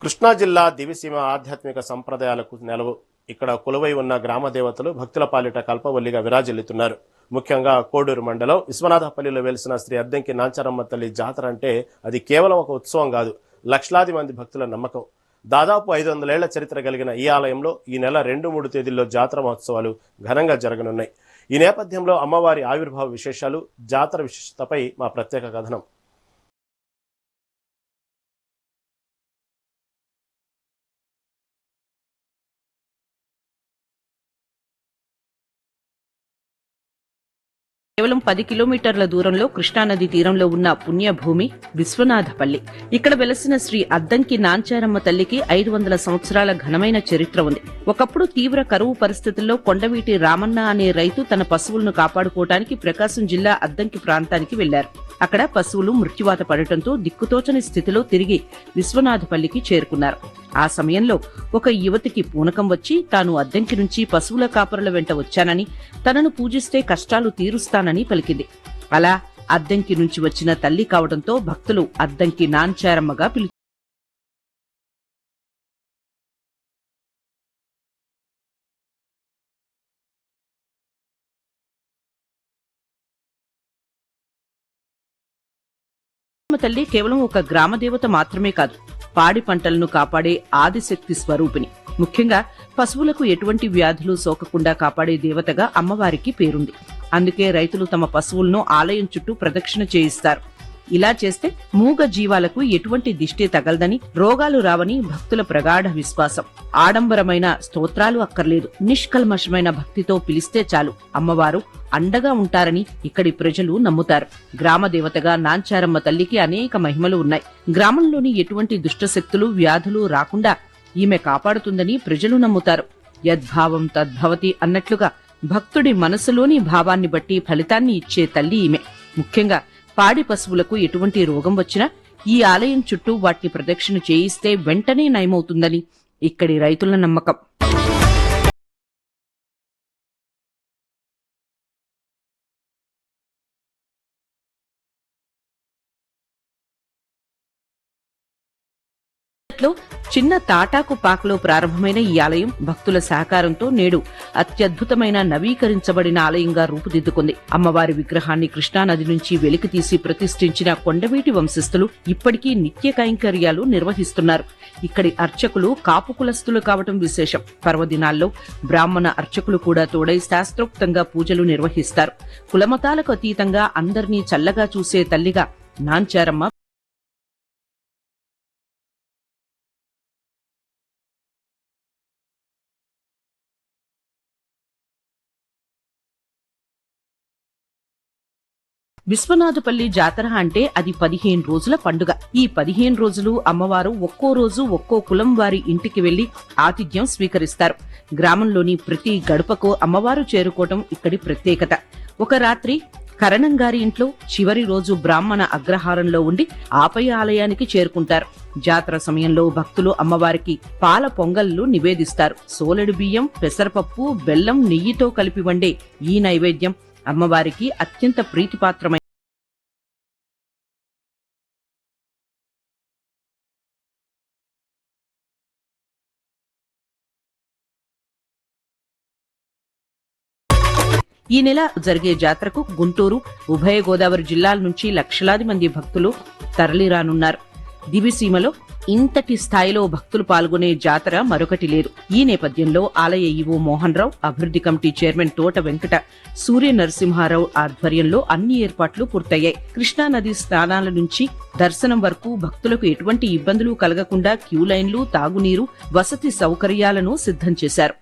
కృష్ణా జిల్లా దివిసీమ ఆధ్యాత్మిక సంప్రదాయాలకు నెలవు. ఇక్కడ కొలువై ఉన్న గ్రామ దేవతలు భక్తుల పాలిట కల్పవల్లిగా విరాజిల్లుతున్నారు. ముఖ్యంగా కోడూరు మండలం విశ్వనాథపల్లిలో వెలిసిన శ్రీ అద్దంకి నాంచారమ్మ తల్లి జాతర అంటే అది కేవలం ఒక ఉత్సవం కాదు, లక్షలాది మంది భక్తుల నమ్మకం. దాదాపు 500 ఏళ్ల చరిత్ర కలిగిన ఈ ఆలయంలో ఈ నెల 2-3 తేదీల్లో జాతర మహోత్సవాలు ఘనంగా జరగనున్నాయి. ఈ నేపథ్యంలో అమ్మవారి ఆవిర్భావ విశేషాలు, జాతర విశిష్టతపై మా ప్రత్యేక కథనం. కేవలం 10 కిలోమీటర్ల దూరంలో కృష్ణానది తీరంలో ఉన్న పుణ్యభూమి విశ్వనాథపల్లి. ఇక్కడ వెలసిన శ్రీ అద్దంకి నాంచారమ్మ తల్లికి 500 సంవత్సరాల ఘనమైన చరిత్ర ఉంది. ఒకప్పుడు తీవ్ర కరువు పరిస్థితుల్లో కొండవీటి రామన్న అనే రైతు తన పశువులను కాపాడుకోవడానికి ప్రకాశం జిల్లా అద్దంకి ప్రాంతానికి వెళ్లారు. అక్కడ పశువులు మృత్యువాత పడటంతో దిక్కుతోచని స్థితిలో తిరిగి విశ్వనాథపల్లికి చేరుకున్నారు. ఆ సమయంలో ఒక యువతికి పూనకం వచ్చి తాను అద్దంకి నుంచి పశువుల కాపరుల వెంట వచ్చానని, తనను పూజిస్తే కష్టాలు తీరుస్తానని పలికింది. అలా అద్దంకి నుంచి వచ్చిన తల్లి కావడంతో భక్తులు అద్దంకి నాంచారమ్మగా పిలుస్తారు. తల్లి కేవలం ఒక గ్రామదేవత మాత్రమే కాదు, పాడి పంటలను కాపాడే ఆదిశక్తి స్వరూపిణి. ముఖ్యంగా పశువులకు ఎటువంటి వ్యాధులు సోకకుండా కాపాడే దేవతగా అమ్మవారికి పేరుంది. అందుకే రైతులు తమ పశువులను ఆలయం చుట్టూ ప్రదక్షిణ చేయిస్తారు. ఇలా చేస్తే మూగ జీవాలకు ఎటువంటి దిష్టి తగలదని, రోగాలు రావని భక్తుల ప్రగాఢ విశ్వాసం. ఆడంబరమైన స్తోత్రాలు అక్కర్లేదు, నిష్కల్మషమైన భక్తితో పిలిస్తే చాలు అమ్మవారు అండగా ఉంటారని ఇక్కడి ప్రజలు నమ్ముతారు. గ్రామదేవతగా నాంచారమ్మ తల్లికి అనేక మహిమలు ఉన్నాయి. గ్రామంలోని ఎటువంటి దుష్టశక్తులు, వ్యాధులు రాకుండా ఈమె కాపాడుతుందని ప్రజలు నమ్ముతారు. యద్భావం తద్భవతి అన్నట్లుగా భక్తుడి మనసులోని భావాన్ని బట్టి ఫలితాన్ని ఇచ్చే తల్లి ఈమె. ముఖ్యంగా పాడి పశువులకు ఎటువంటి రోగం వచ్చినా ఈ ఆలయం చుట్టూ వాటిని ప్రదక్షిణ చేయిస్తే వెంటనే నయమవుతుందని ఇక్కడి రైతుల నమ్మకం. చిన్న తాటాకు పాకలో ప్రారంభమైన ఈ ఆలయం భక్తుల సహకారంతో నేడు అత్యద్భుతమైన నవీకరించబడిన ఆలయంగా రూపుదిద్దుకుంది. అమ్మవారి విగ్రహాన్ని కృష్ణానది నుంచి వెలికితీసి ప్రతిష్ఠించిన కొండవీటి వంశస్థులు ఇప్పటికీ నిత్య కైంకర్యాలు నిర్వహిస్తున్నారు. ఇక్కడి అర్చకులు కాపు కులస్తులు కావటం విశేషం. పర్వదినాల్లో బ్రాహ్మణ అర్చకులు కూడా తోడై శాస్త్రోక్తంగా పూజలు నిర్వహిస్తారు. కులమతాలకు అతీతంగా అందరినీ చల్లగా చూసే తల్లిగా నాంచారమ్మ విశ్వనాథపల్లి జాతర అంటే అది 15 రోజుల పండుగ. ఈ 15 రోజులు అమ్మవారు ఒక్కో రోజు ఒక్కో కులం వారి ఇంటికి వెళ్లి ఆతిథ్యం స్వీకరిస్తారు. గ్రామంలోని ప్రతి గడపకు అమ్మవారు చేరుకోవటం ఇక్కడి ప్రత్యేకత. ఒక రాత్రి కరణంగారి ఇంట్లో, చివరి రోజు బ్రాహ్మణ అగ్రహారంలో ఉండి ఆపై ఆలయానికి చేరుకుంటారు. జాతర సమయంలో భక్తులు అమ్మవారికి పాల పొంగళ్లు నివేదిస్తారు. సోలెడు బియ్యం, పెసరపప్పు, బెల్లం, నెయ్యితో కలిపి వండే ఈ నైవేద్యం అమ్మవారికి అత్యంత ప్రీతిపాత్రమైన. ఈ నెల జరిగే జాతరకు గుంటూరు, ఉభయ గోదావరి జిల్లాల నుంచి లక్షలాది మంది భక్తులు తరలిరానున్నారు. దివిసీమలో ఇంతటి స్థాయిలో భక్తులు పాల్గొనే జాతర మరొకటి లేదు. ఈ నేపథ్యంలో ఆలయ ఈవో మోహన్ రావు, అభివృద్ధి కమిటీ చైర్మన్ తోట వెంకట సూర్య నరసింహారావు ఆధ్వర్యంలో అన్ని ఏర్పాట్లు పూర్తయ్యాయి. కృష్ణానది స్నానాల నుంచి దర్శనం వరకు భక్తులకు ఎటువంటి ఇబ్బందులు కలగకుండా క్యూ లైన్లు, తాగునీరు, వసతి సౌకర్యాలను సిద్ధం చేశారు.